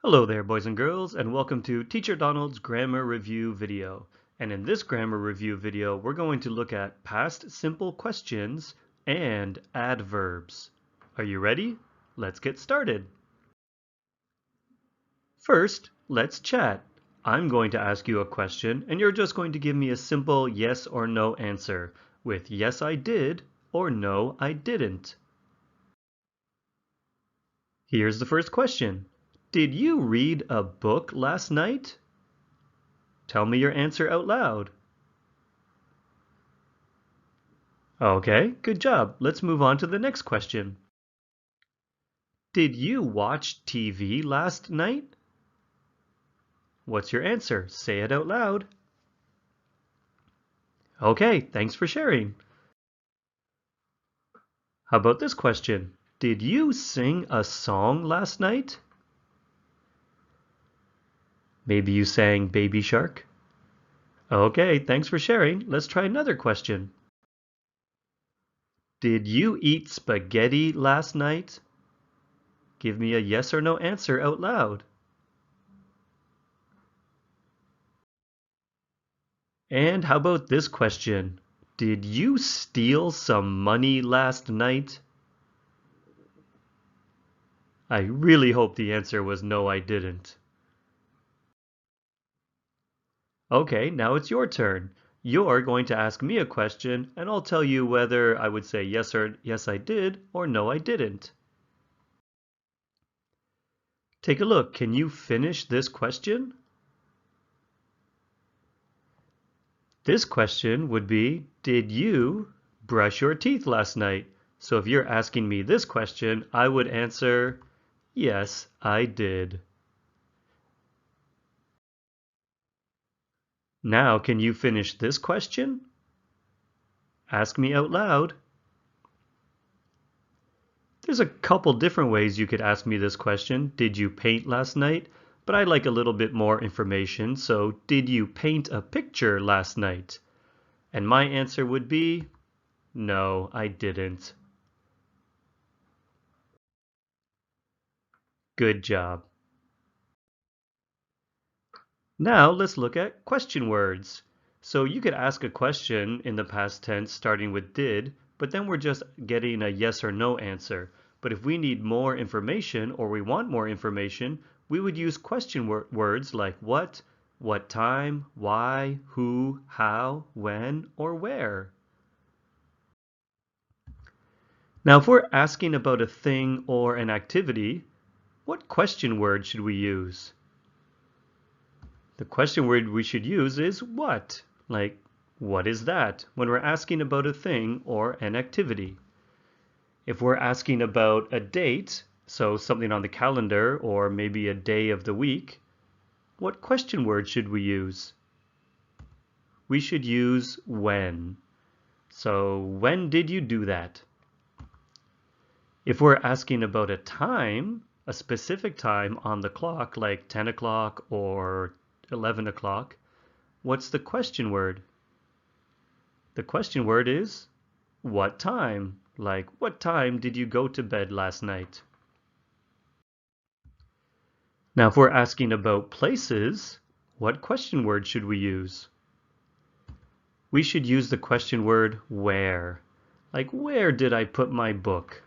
Hello there, boys and girls, and welcome to Teacher Donald's Grammar Review video. And in this grammar review video, we're going to look at past simple questions and adverbs. Are you ready? Let's get started. First, let's chat. I'm going to ask you a question, and you're just going to give me a simple yes or no answer with yes, I did or no, I didn't. Here's the first question. Did you read a book last night? Tell me your answer out loud. Okay, good job. Let's move on to the next question. Did you watch TV last night? What's your answer? Say it out loud. Okay, thanks for sharing. How about this question? Did you sing a song last night? Maybe you sang Baby Shark? Okay, thanks for sharing. Let's try another question. Did you eat spaghetti last night? Give me a yes or no answer out loud. And how about this question? Did you steal some money last night? I really hope the answer was no, I didn't. Okay, now it's your turn. You're going to ask me a question, and I'll tell you whether I would say yes or yes I did or no I didn't. Take a look. Can you finish this question? This question would be, did you brush your teeth last night? So if you're asking me this question, I would answer, yes, I did. Now, can you finish this question? Ask me out loud. There's a couple different ways you could ask me this question. Did you paint last night? But I'd like a little bit more information. So, did you paint a picture last night? And my answer would be, no, I didn't. Good job. Now let's look at question words. So you could ask a question in the past tense starting with did, but then we're just getting a yes or no answer. But if we need more information or we want more information, we would use question words like what time, why, who, how, when, or where. Now if we're asking about a thing or an activity, what question word should we use? The question word we should use is what, like what is that, when we're asking about a thing or an activity. If we're asking about a date, so something on the calendar or maybe a day of the week, what question word should we use? We should use when. So when did you do that? If we're asking about a time, a specific time on the clock, like 10 o'clock or 11 o'clock, what's the question word? The question word is what time? Like, what time did you go to bed last night? Now, if we're asking about places, what question word should we use? We should use the question word where. Like, where did I put my book?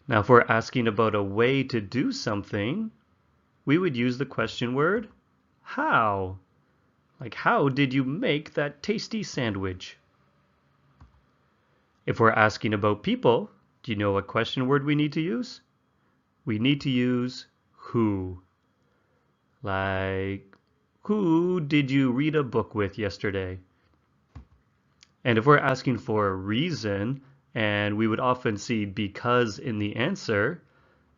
Now, if we're asking about a way to do something, we would use the question word how. Like, how did you make that tasty sandwich? If we're asking about people, do you know what question word we need to use? We need to use who. Like, who did you read a book with yesterday? And if we're asking for a reason, and we would often see because in the answer,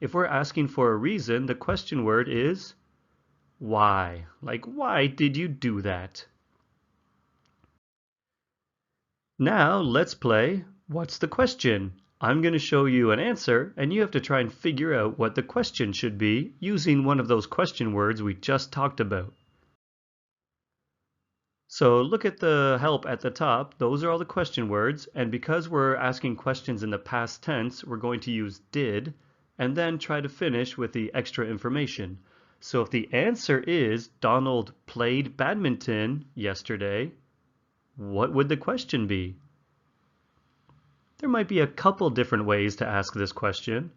if we're asking for a reason, the question word is why. Like, why did you do that? Now let's play What's the Question? I'm going to show you an answer, and you have to try and figure out what the question should be using one of those question words we just talked about. So look at the help at the top. Those are all the question words, and because we're asking questions in the past tense, we're going to use did, and then try to finish with the extra information. So if the answer is Donald played badminton yesterday, what would the question be? There might be a couple different ways to ask this question,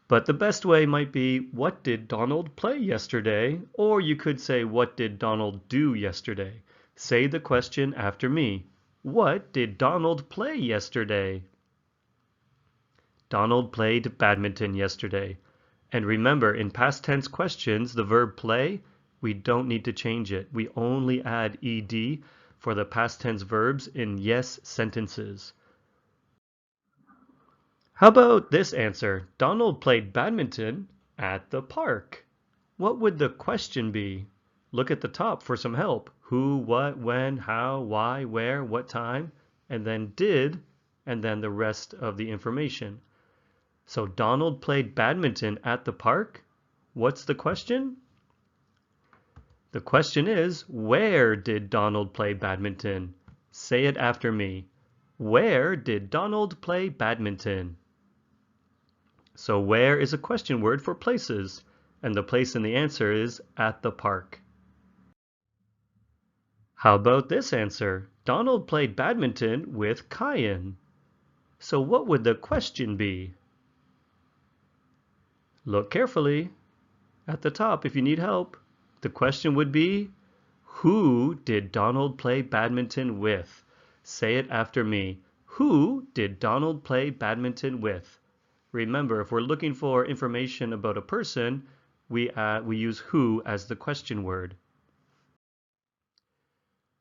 but the best way might be, what did Donald play yesterday? Or you could say, what did Donald do yesterday? Say the question after me. What did Donald play yesterday? Donald played badminton yesterday. And remember, in past tense questions, the verb play, we don't need to change it. We only add ed for the past tense verbs in yes sentences. How about this answer? Donald played badminton at the park. What would the question be? Look at the top for some help. Who, what, when, how, why, where, what time, and then did, and then the rest of the information. So Donald played badminton at the park. What's the question? The question is, where did Donald play badminton? Say it after me. Where did Donald play badminton? So where is a question word for places, and the place in the answer is at the park. How about this answer? Donald played badminton with Kyan. So what would the question be? Look carefully at the top if you need help. The question would be, who did Donald play badminton with? Say it after me. Who did Donald play badminton with? Remember, if we're looking for information about a person, we use who as the question word.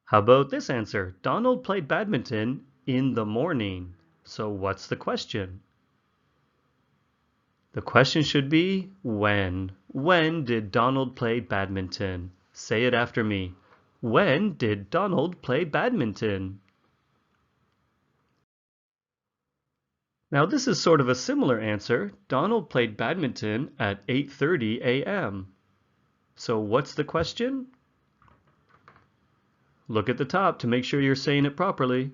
How about this answer? Donald played badminton in the morning. So what's the question? The question should be when. When did Donald play badminton? Say it after me. When did Donald play badminton? Now this is sort of a similar answer. Donald played badminton at 8:30 a.m. So what's the question? Look at the top to make sure you're saying it properly.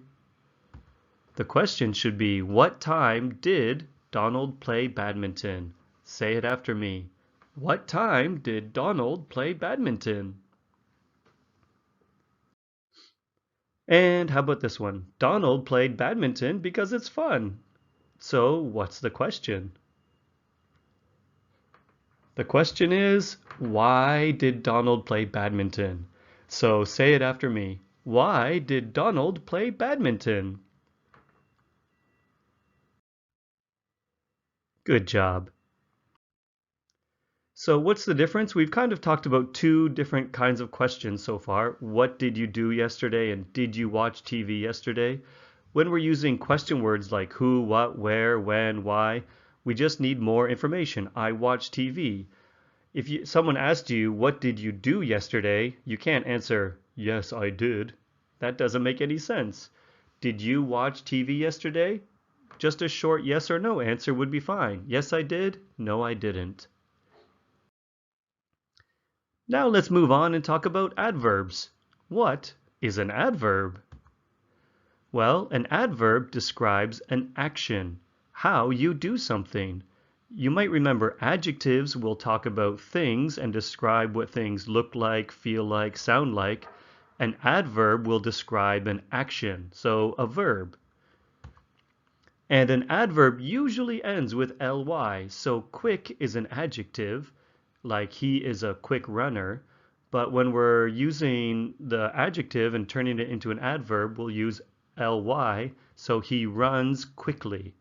The question should be, what time did Donald play badminton? Say it after me. What time did Donald play badminton? And how about this one? Donald played badminton because it's fun. So what's the question? The question is, why did Donald play badminton? So say it after me. Why did Donald play badminton? Good job. So what's the difference? We've kind of talked about two different kinds of questions so far. What did you do yesterday and did you watch TV yesterday? When we're using question words like who, what, where, when, why, we just need more information. I watched TV. If someone asked you, what did you do yesterday? You can't answer, yes, I did. That doesn't make any sense. Did you watch TV yesterday? Just a short yes or no answer would be fine. Yes, I did. No, I didn't. Now let's move on and talk about adverbs. What is an adverb? Well, an adverb describes an action, how you do something. You might remember adjectives will talk about things and describe what things look like, feel like, sound like. An adverb will describe an action, so a verb. And an adverb usually ends with ly, so quick is an adjective, like he is a quick runner. But when we're using the adjective and turning it into an adverb, we'll use ly, so he runs quickly.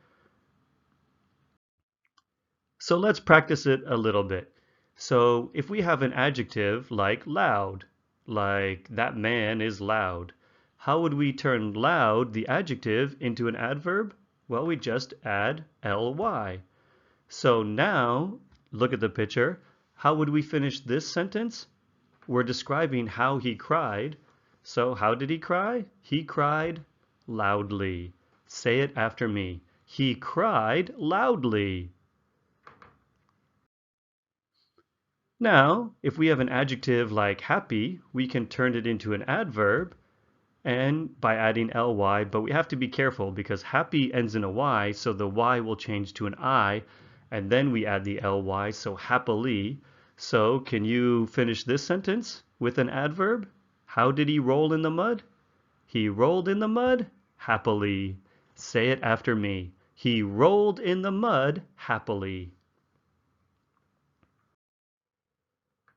So let's practice it a little bit. So if we have an adjective like loud, like that man is loud, how would we turn loud, the adjective, into an adverb? Well, we just add ly. So now, look at the picture. How would we finish this sentence? We're describing how he cried. So how did he cry? He cried loudly. Say it after me. He cried loudly. Now, if we have an adjective like happy, we can turn it into an adverb. and by adding ly, but we have to be careful because happy ends in a y, so the y will change to an I, and then we add the ly, so happily. So can you finish this sentence with an adverb? How did he roll in the mud? He rolled in the mud happily. Say it after me. He rolled in the mud happily.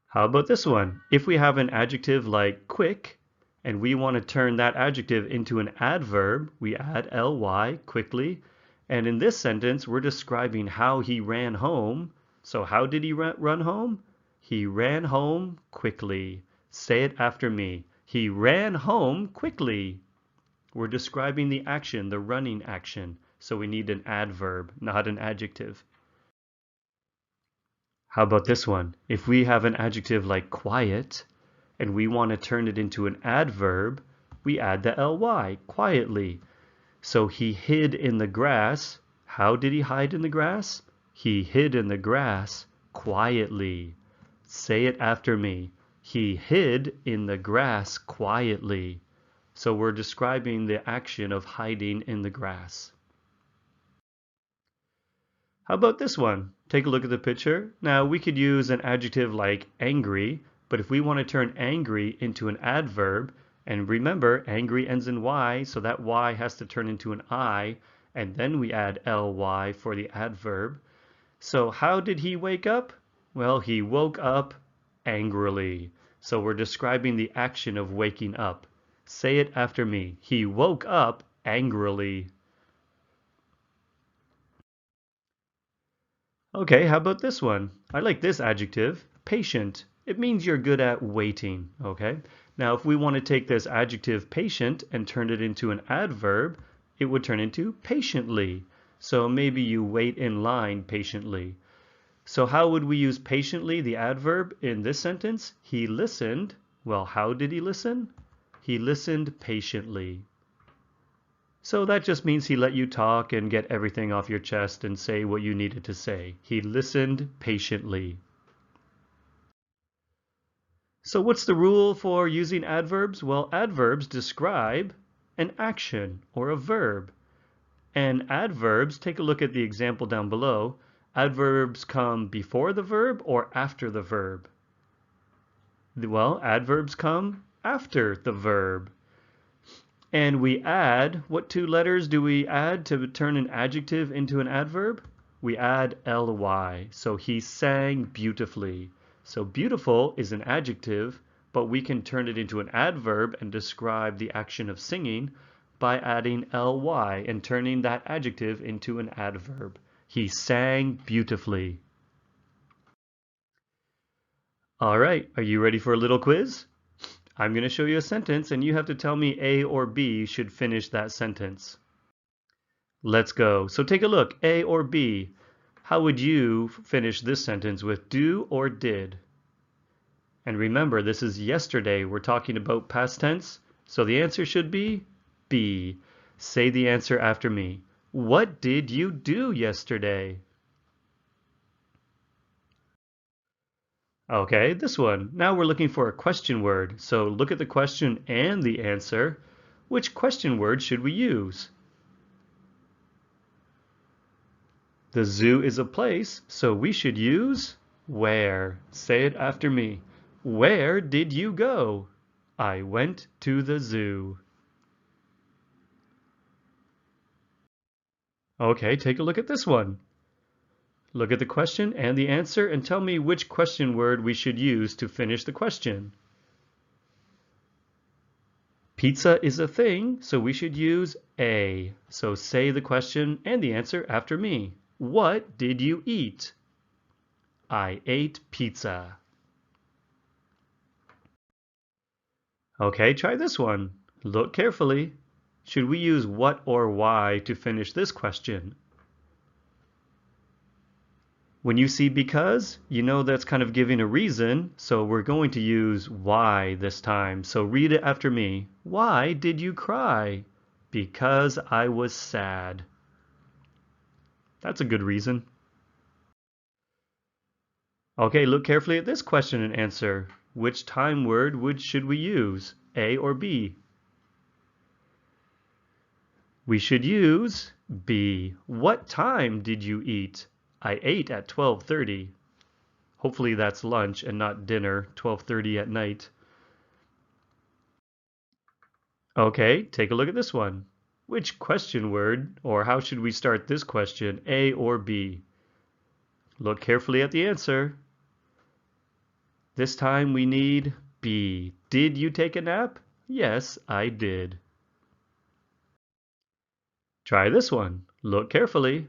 How about this one? If we have an adjective like quick, and we want to turn that adjective into an adverb, we add ly, quickly. And in this sentence, we're describing how he ran home. So how did he run home? He ran home quickly. Say it after me. He ran home quickly. We're describing the action, the running action. So we need an adverb, not an adjective. How about this one? If we have an adjective like quiet and we want to turn it into an adverb, we add the ly, quietly. So he hid in the grass. How did he hide in the grass? He hid in the grass quietly. Say it after me. He hid in the grass quietly. So we're describing the action of hiding in the grass. How about this one? Take a look at the picture. Now we could use an adjective like angry, but if we want to turn angry into an adverb, and remember angry ends in y, so that y has to turn into an I, and then we add ly for the adverb. So how did he wake up? Well, he woke up angrily. So we're describing the action of waking up. Say it after me. He woke up angrily. Okay, how about this one? I like this adjective, patient. It means you're good at waiting, okay? Now, if we want to take this adjective patient and turn it into an adverb, it would turn into patiently. So maybe you wait in line patiently. So how would we use patiently, the adverb, in this sentence? He listened. Well, how did he listen? He listened patiently. So that just means he let you talk and get everything off your chest and say what you needed to say. He listened patiently. So what's the rule for using adverbs? Well, adverbs describe an action or a verb. And adverbs, take a look at the example down below. Adverbs come before the verb or after the verb? Well, adverbs come after the verb. And we add, what two letters do we add to turn an adjective into an adverb? We add ly. So he sang beautifully. So beautiful is an adjective, but we can turn it into an adverb and describe the action of singing by adding ly and turning that adjective into an adverb. He sang beautifully. All right, are you ready for a little quiz? I'm going to show you a sentence and you have to tell me A or B should finish that sentence. Let's go. So take a look, A or B. How would you finish this sentence with do or did? And remember, this is yesterday. We're talking about past tense. So the answer should be B. Say the answer after me. What did you do yesterday? Okay, this one. Now we're looking for a question word. So look at the question and the answer. Which question word should we use? The zoo is a place, so we should use where. Say it after me. Where did you go? I went to the zoo. Okay, take a look at this one. Look at the question and the answer and tell me which question word we should use to finish the question. Pizza is a thing, so we should use a. So say the question and the answer after me. What did you eat? I ate pizza. Okay, try this one. Look carefully. Should we use what or why to finish this question? When you see because, you know that's kind of giving a reason, so we're going to use why this time. So read it after me. Why did you cry? Because I was sad. That's a good reason. Okay, look carefully at this question and answer. Which time word should we use? A or B? We should use B. What time did you eat? I ate at 12:30. Hopefully that's lunch and not dinner, 12:30 at night. Okay, take a look at this one. Which question word, or how should we start this question, A or B? Look carefully at the answer. This time we need B. Did you take a nap? Yes, I did. Try this one. Look carefully.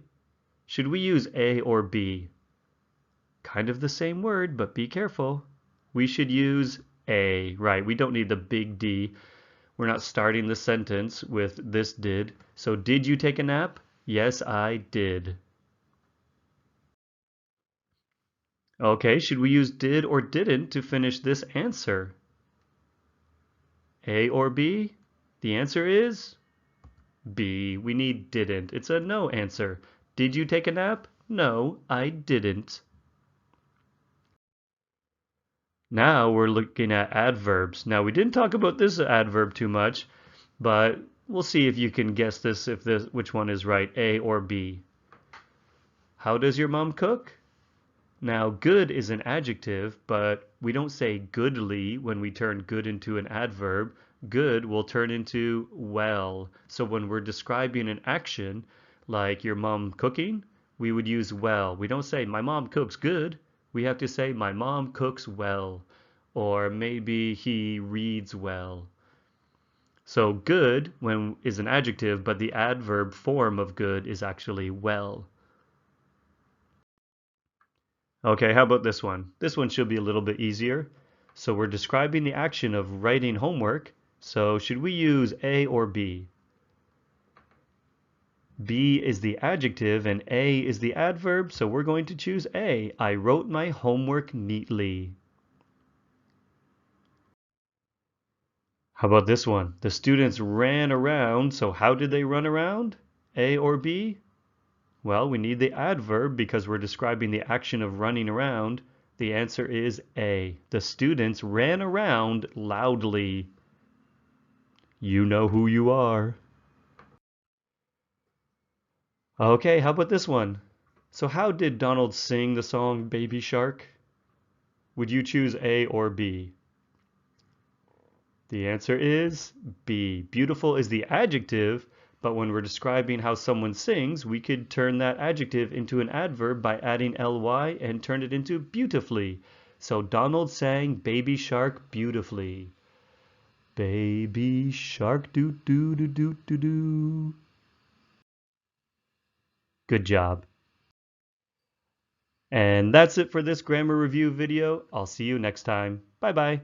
Should we use A or B? Kind of the same word, but be careful. We should use A, right? We don't need the big D. We're not starting the sentence with this did. So did you take a nap? Yes, I did. Okay, should we use did or didn't to finish this answer? A or B? The answer is B. We need didn't. It's a no answer. Did you take a nap? No, I didn't. Now we're looking at adverbs. Now we didn't talk about this adverb too much, but we'll see if you can guess this, which one is right, A or B. How does your mom cook? Now, good is an adjective, but we don't say goodly when we turn good into an adverb. Good will turn into well. So when we're describing an action, like your mom cooking, we would use well. We don't say, my mom cooks good. We have to say, my mom cooks well. Or maybe he reads well. So good is an adjective, but the adverb form of good is actually well. Okay, how about this one? This one should be a little bit easier. So we're describing the action of writing homework. So should we use A or B? B is the adjective and A is the adverb, so we're going to choose A. I wrote my homework neatly. How about this one? The students ran around, so how did they run around? A or B? Well, we need the adverb because we're describing the action of running around. The answer is A. The students ran around loudly. You know who you are. Okay, how about this one? So how did Donald sing the song Baby Shark? Would you choose A or B? The answer is B. Beautiful is the adjective, but when we're describing how someone sings, we could turn that adjective into an adverb by adding ly and turn it into beautifully. So Donald sang Baby Shark beautifully. Baby shark doo doo doo doo doo doo. Good job. And that's it for this grammar review video. I'll see you next time. Bye bye.